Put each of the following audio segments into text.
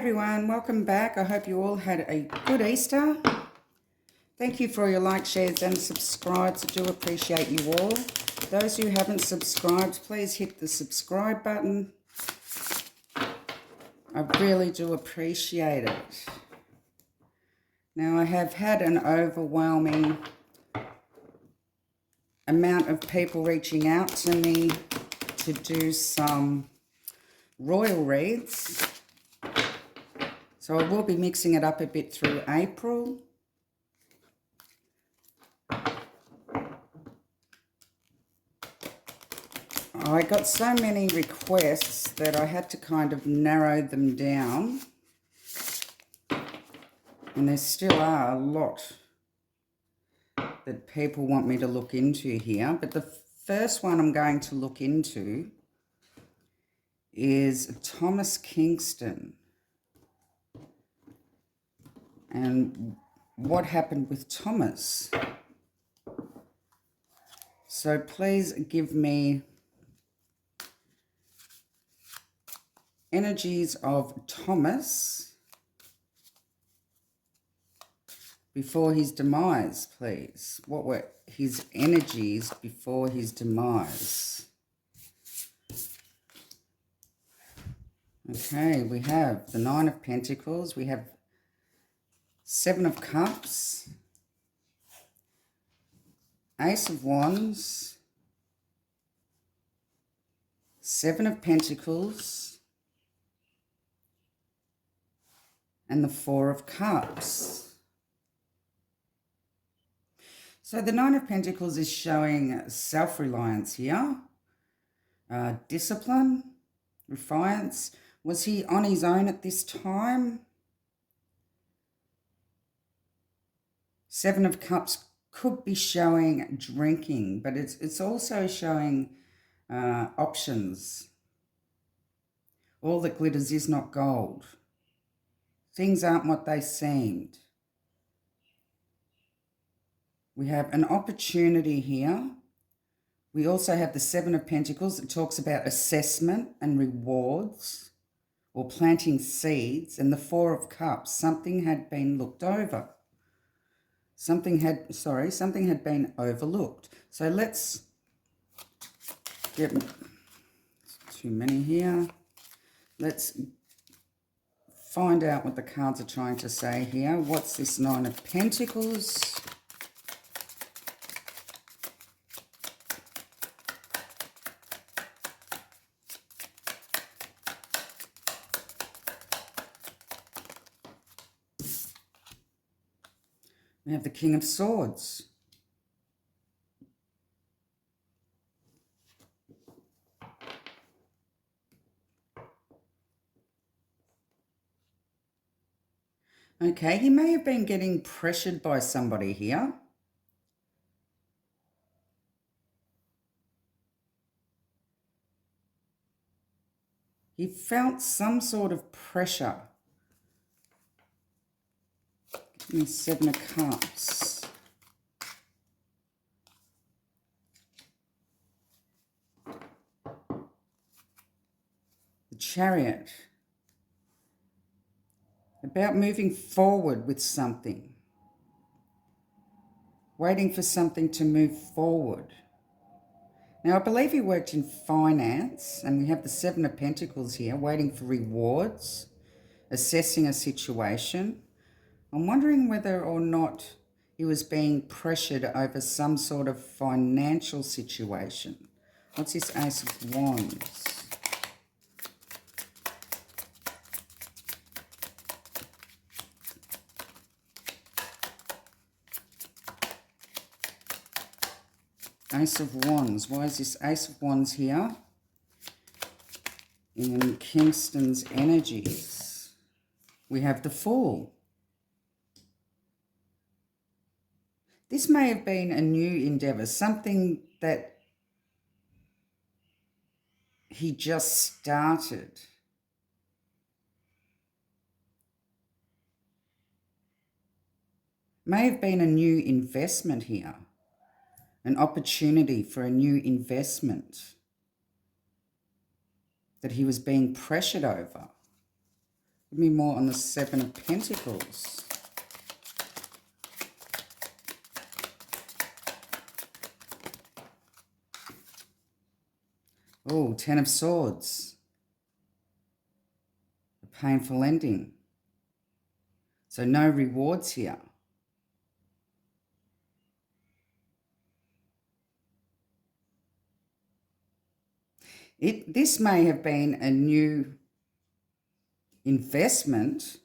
everyone, welcome back. I hope you all had a good Easter. Thank you for your likes, shares and subscribes. I do appreciate you all. Those who haven't subscribed, please hit the subscribe button. I really do appreciate it. Now, I have had an overwhelming amount of people reaching out to me to do some royal reads. So I will be mixing it up a bit through April. I got so many requests that I had to kind of narrow them down. And there still are a lot that people want me to look into here. But the first one I'm going to look into is Thomas Kingston. And what happened with Thomas. So please give me energies of Thomas before his demise, please. What were his energies before his demise? Okay, we have the Nine of Pentacles. We have Seven of Cups, Ace of Wands, Seven of Pentacles, and the Four of Cups. So the Nine of Pentacles is showing self-reliance here, discipline, defiance. Was he on his own at this time? Seven of Cups could be showing drinking, but it's also showing options. All that glitters is not gold. Things aren't what they seemed. We have an opportunity here. We also have the Seven of Pentacles that talks about assessment and rewards or planting seeds, and the Four of Cups. Something had been looked over. Something had been overlooked. So let's get too many here. Let's find out what the cards are trying to say here. What's this Nine of Pentacles? We have the King of Swords. Okay, he may have been getting pressured by somebody here. He felt some sort of pressure. Give me Seven of Cups. The Chariot. About moving forward with something. Waiting for something to move forward. Now, I believe he worked in finance, and we have the Seven of Pentacles here, waiting for rewards, assessing a situation. I'm wondering whether or not he was being pressured over some sort of financial situation. What's this Ace of Wands? Ace of Wands. Why is this Ace of Wands here in Kingston's energies? We have the Fool. This may have been a new endeavour, something that he just started. May have been a new investment here. An opportunity for a new investment that he was being pressured over. Give me more on the Seven of Pentacles. Oh, Ten of Swords. A painful ending. So no rewards here. This may have been a new investment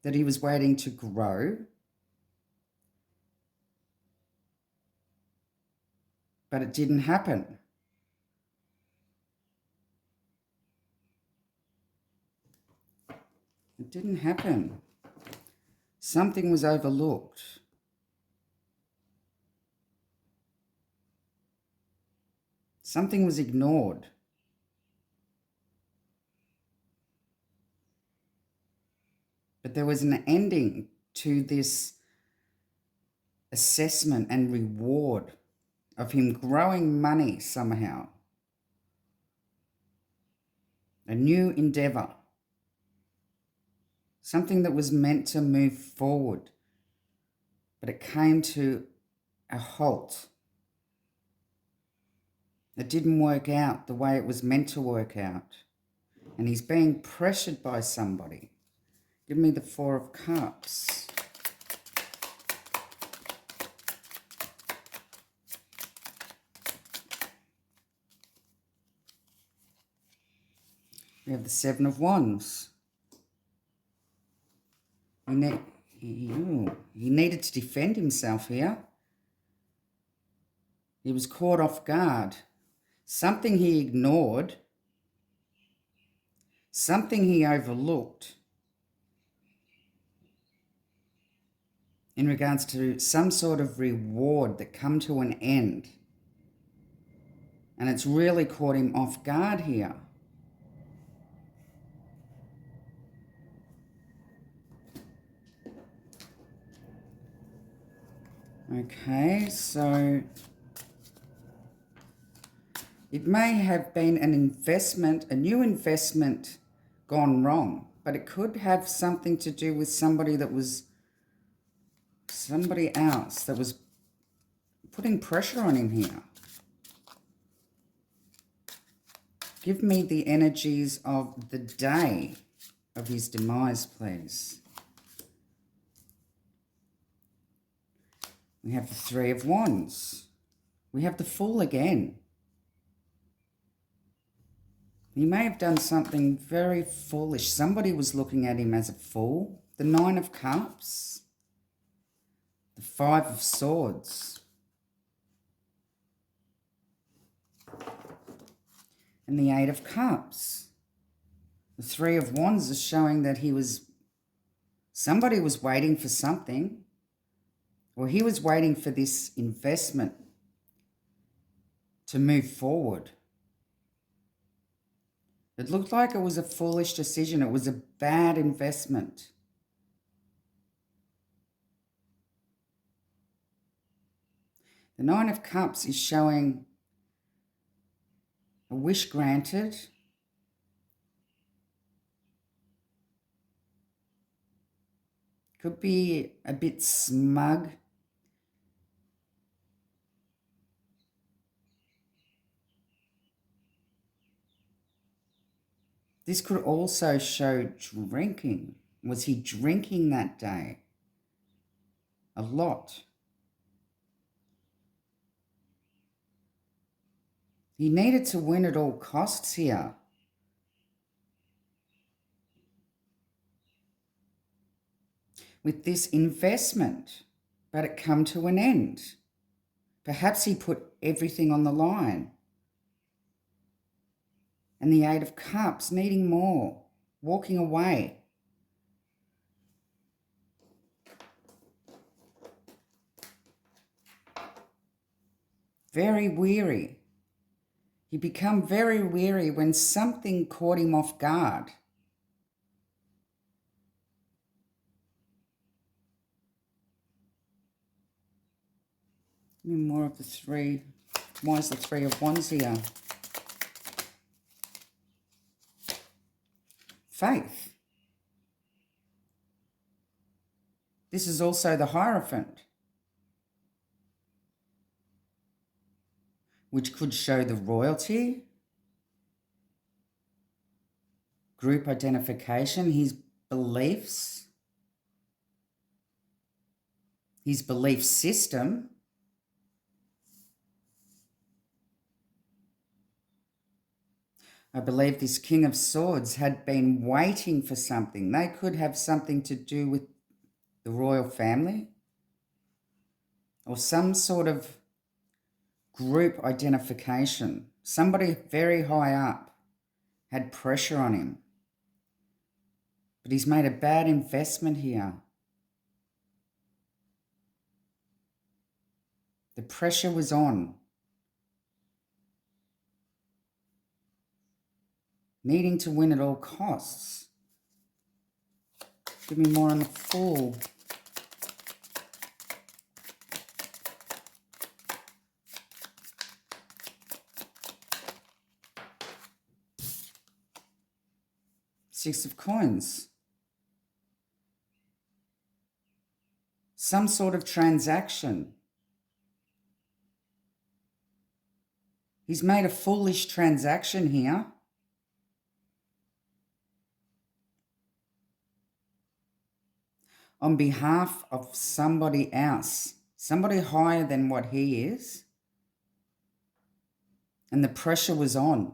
that he was waiting to grow, but it didn't happen. It didn't happen. Something was overlooked. Something was ignored. But there was an ending to this assessment and reward of him growing money somehow. A new endeavor. Something that was meant to move forward, but it came to a halt. It didn't work out the way it was meant to work out. And he's being pressured by somebody. Give me the Four of Cups. We have the Seven of Wands. He needed to defend himself here. He was caught off guard. Something he ignored. Something he overlooked. In regards to some sort of reward that come to an end. And it's really caught him off guard here. Okay, so it may have been an investment, a new investment gone wrong, but it could have something to do with somebody else that was putting pressure on him here. Give me the energies of the day of his demise, please. We have the Three of Wands. We have the Fool again. He may have done something very foolish. Somebody was looking at him as a fool. The Nine of Cups. The Five of Swords. And the Eight of Cups. The Three of Wands is showing that somebody was waiting for something. Well, he was waiting for this investment to move forward. It looked like it was a foolish decision. It was a bad investment. The Nine of Cups is showing a wish granted. Could be a bit smug. This could also show drinking. Was he drinking that day? A lot. He needed to win at all costs here. With this investment, but it come to an end. Perhaps he put everything on the line. And the Eight of Cups, needing more, walking away. Very weary. He become very weary when something caught him off guard. More of the three. Why is the Three of Wands here? faith. This is also the Hierophant, which could show the royalty, group identification, his beliefs, his belief system. I believe this King of Swords had been waiting for something. They could have something to do with the royal family or some sort of group identification. Somebody very high up had pressure on him. But he's made a bad investment here. The pressure was on. Needing to win at all costs. Give me more on the Fool. Six of Coins. Some sort of transaction. He's made a foolish transaction here. On behalf of somebody else, somebody higher than what he is. And the pressure was on.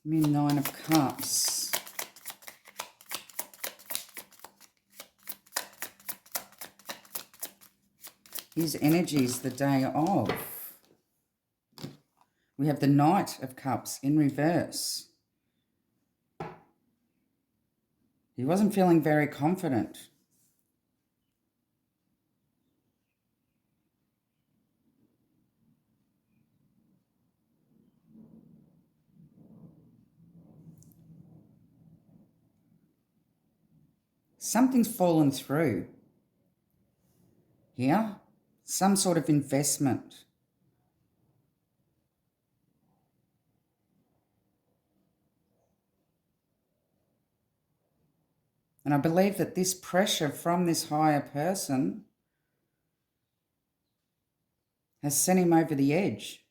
Nine of Cups. His energies the day of. We have the Knight of Cups in reverse. He wasn't feeling very confident. Something's fallen through here. Some sort of investment. And I believe that this pressure from this higher person has sent him over the edge.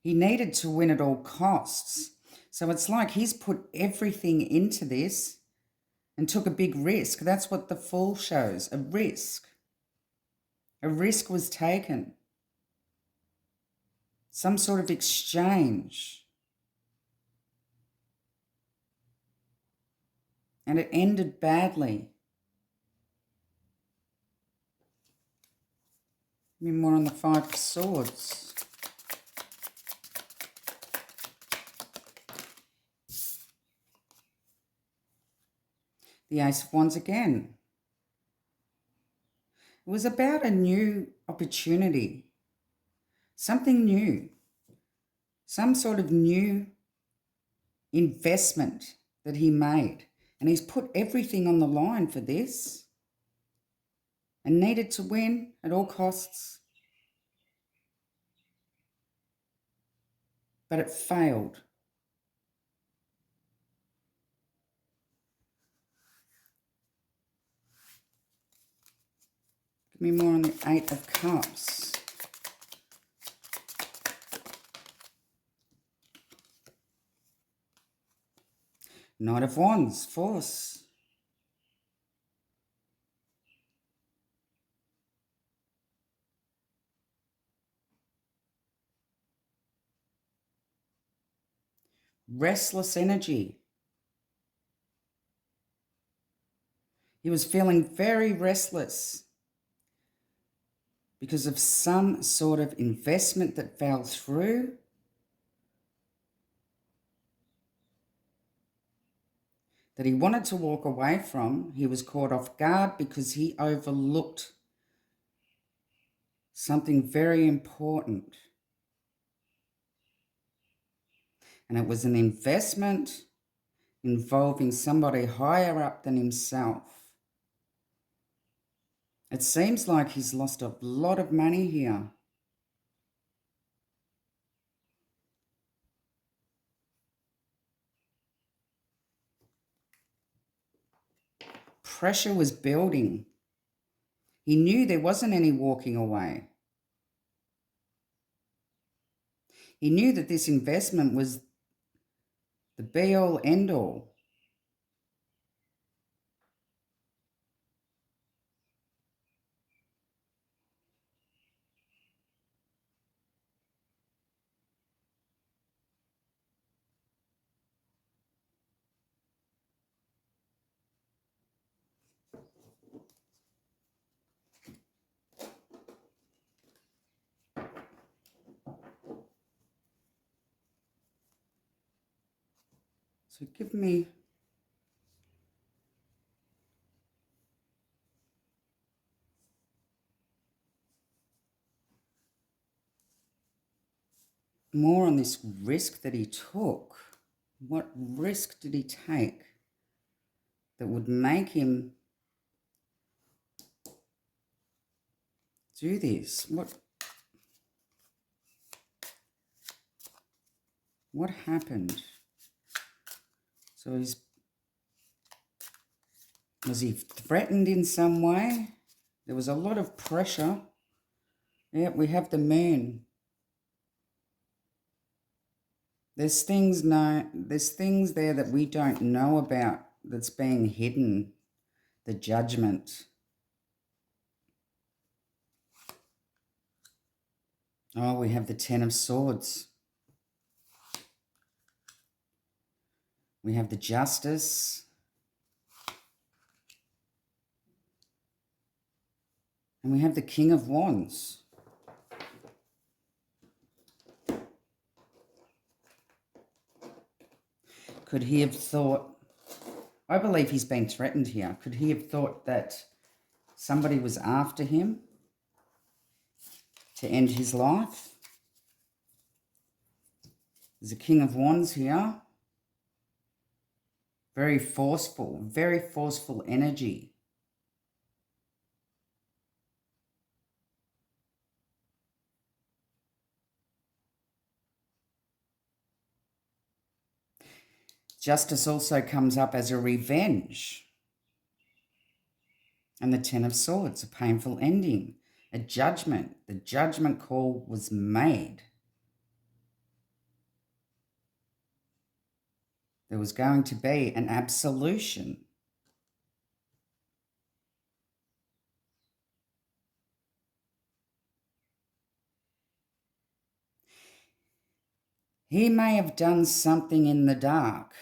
He needed to win at all costs. So it's like he's put everything into this and took a big risk. That's what the Fool shows, a risk. A risk was taken. Some sort of exchange. And it ended badly. Give me more on the Five of Swords. The Ace of Wands again. It was about a new opportunity. Something new. Some sort of new investment that he made. And he's put everything on the line for this and needed to win at all costs. But it failed. Give me more on the Eight of Cups. Knight of Wands, Force. Restless energy. He was feeling very restless because of some sort of investment that fell through. That he wanted to walk away from. He was caught off guard because he overlooked something very important. And it was an investment involving somebody higher up than himself. It seems like he's lost a lot of money here. Pressure was building. He knew there wasn't any walking away. He knew that this investment was the be-all, end-all. So give me more on this risk that he took. What risk did he take that would make him do this? What happened? So was he threatened in some way? There was a lot of pressure. Yep, we have the moon. There's things there that we don't know about that's being hidden. The judgment. Oh, we have the Ten of Swords. We have the Justice. And we have the King of Wands. Could he have thought, I believe he's been threatened here. Could he have thought that somebody was after him to end his life? There's a King of Wands here. Very forceful energy. Justice also comes up as a revenge. And the Ten of Swords, a painful ending, a judgment. The judgment call was made. There was going to be an absolution. He may have done something in the dark.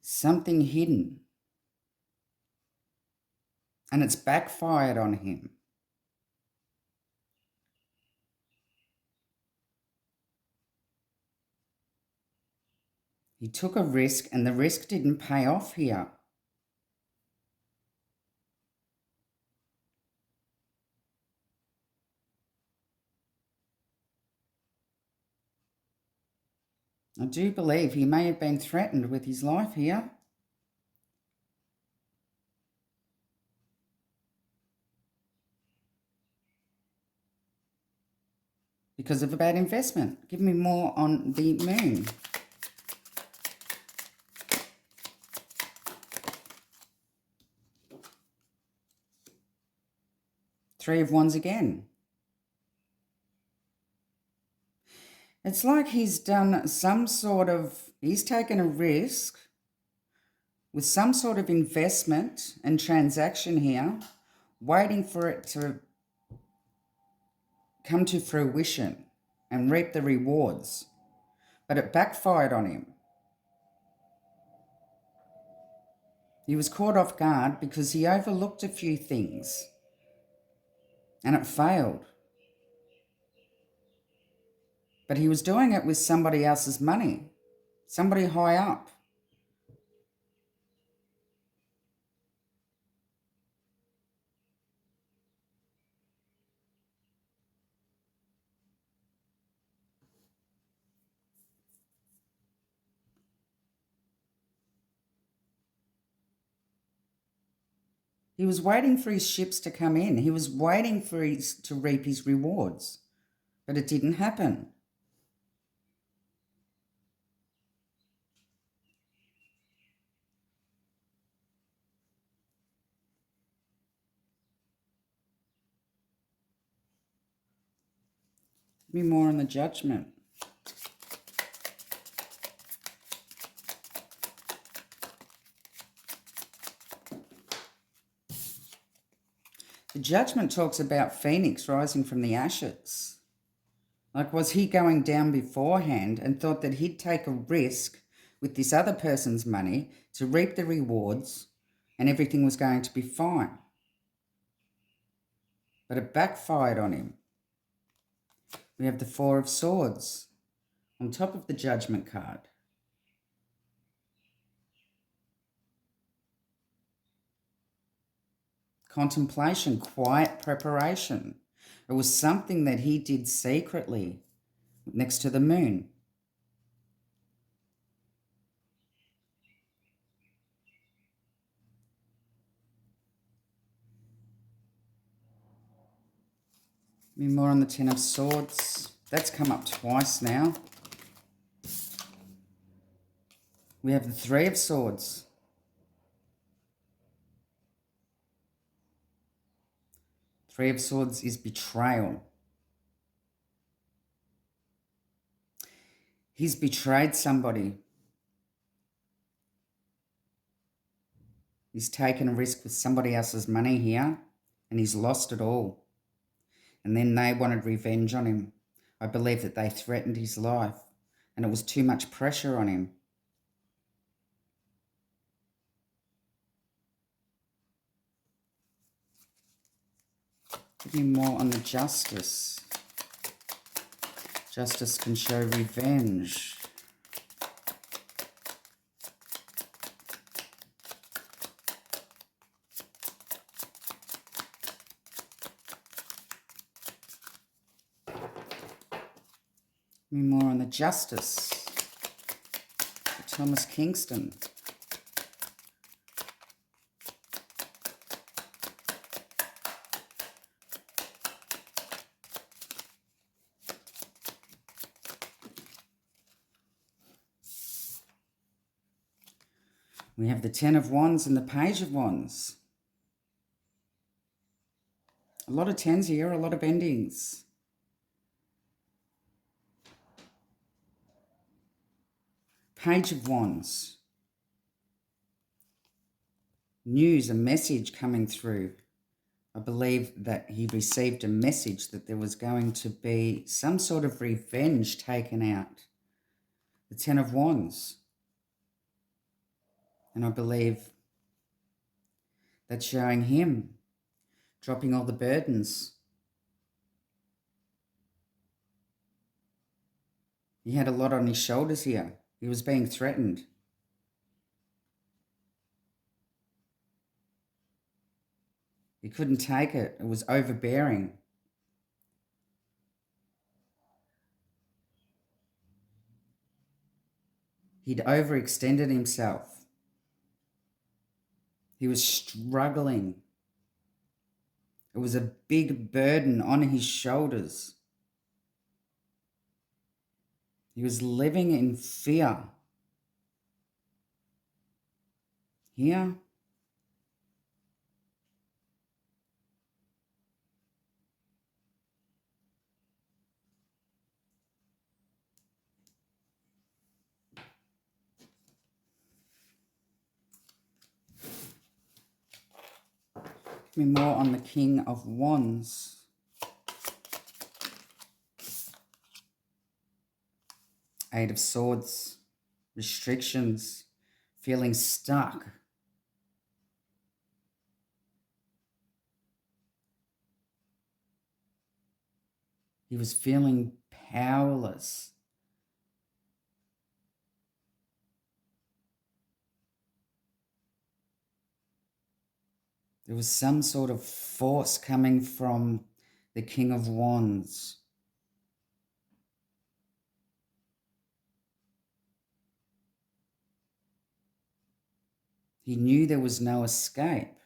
Something hidden. And it's backfired on him. He took a risk and the risk didn't pay off here. I do believe he may have been threatened with his life here. Because of a bad investment. Give me more on the moon. Three of Wands again. It's like he's done he's taken a risk with some sort of investment and transaction here, waiting for it to come to fruition and reap the rewards. But it backfired on him. He was caught off guard because he overlooked a few things and it failed. But he was doing it with somebody else's money, somebody high up. He was waiting for his ships to come in. He was waiting for to reap his rewards, but it didn't happen. Give me more on the Judgment. The Judgment talks about Phoenix rising from the ashes. Like, was he going down beforehand and thought that he'd take a risk with this other person's money to reap the rewards and everything was going to be fine? But it backfired on him. We have the Four of Swords on top of the Judgment card. Contemplation, quiet preparation. It was something that he did secretly next to the moon. More on the Ten of Swords. That's come up twice now. We have the Three of Swords. Three of Swords is betrayal. He's betrayed somebody. He's taken a risk with somebody else's money here and he's lost it all. And then they wanted revenge on him. I believe that they threatened his life and it was too much pressure on him. Give me more on the Justice. Justice can show revenge. Give me more on the Justice. Thomas Kingston. We have the Ten of Wands and the Page of Wands. A lot of tens here, a lot of endings. Page of Wands. News, a message coming through. I believe that he received a message that there was going to be some sort of revenge taken out. The Ten of Wands. And I believe that's showing him dropping all the burdens. He had a lot on his shoulders here. He was being threatened. He couldn't take it. It was overbearing. He'd overextended himself. He was struggling. It was a big burden on his shoulders. He was living in fear. Here, give me more on the King of Wands. Eight of Swords, restrictions, feeling stuck. He was feeling powerless. There was some sort of force coming from the King of Wands. He knew there was no escape.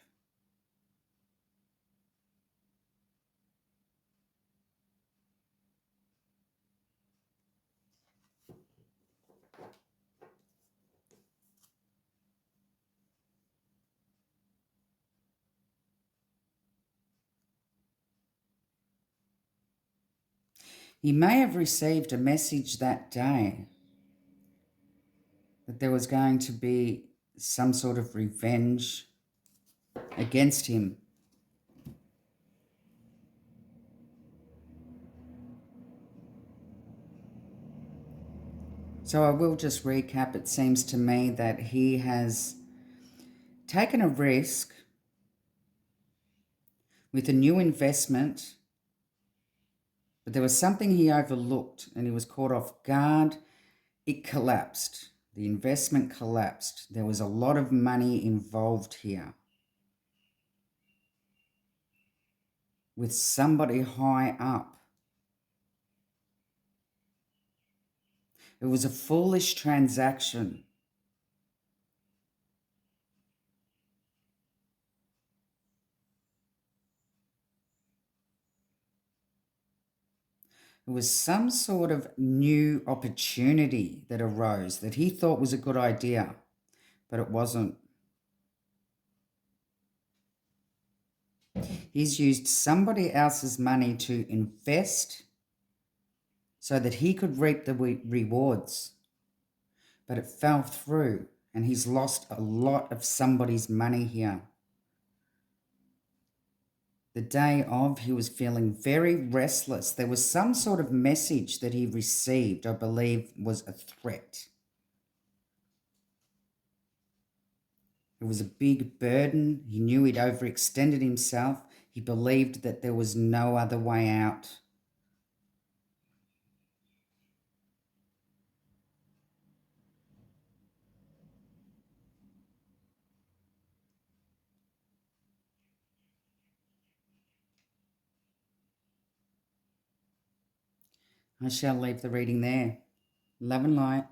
He may have received a message that day that there was going to be some sort of revenge against him. So I will just recap. It seems to me that he has taken a risk with a new investment, but there was something he overlooked and he was caught off guard. It collapsed. The investment collapsed. There was a lot of money involved here with somebody high up. It was a foolish transaction. It was some sort of new opportunity that arose that he thought was a good idea, but it wasn't. He's used somebody else's money to invest so that he could reap the rewards, but it fell through and he's lost a lot of somebody's money here. The day of, he was feeling very restless. There was some sort of message that he received, I believe was a threat. It was a big burden. He knew he'd overextended himself. He believed that there was no other way out. I shall leave the reading there. Love and light.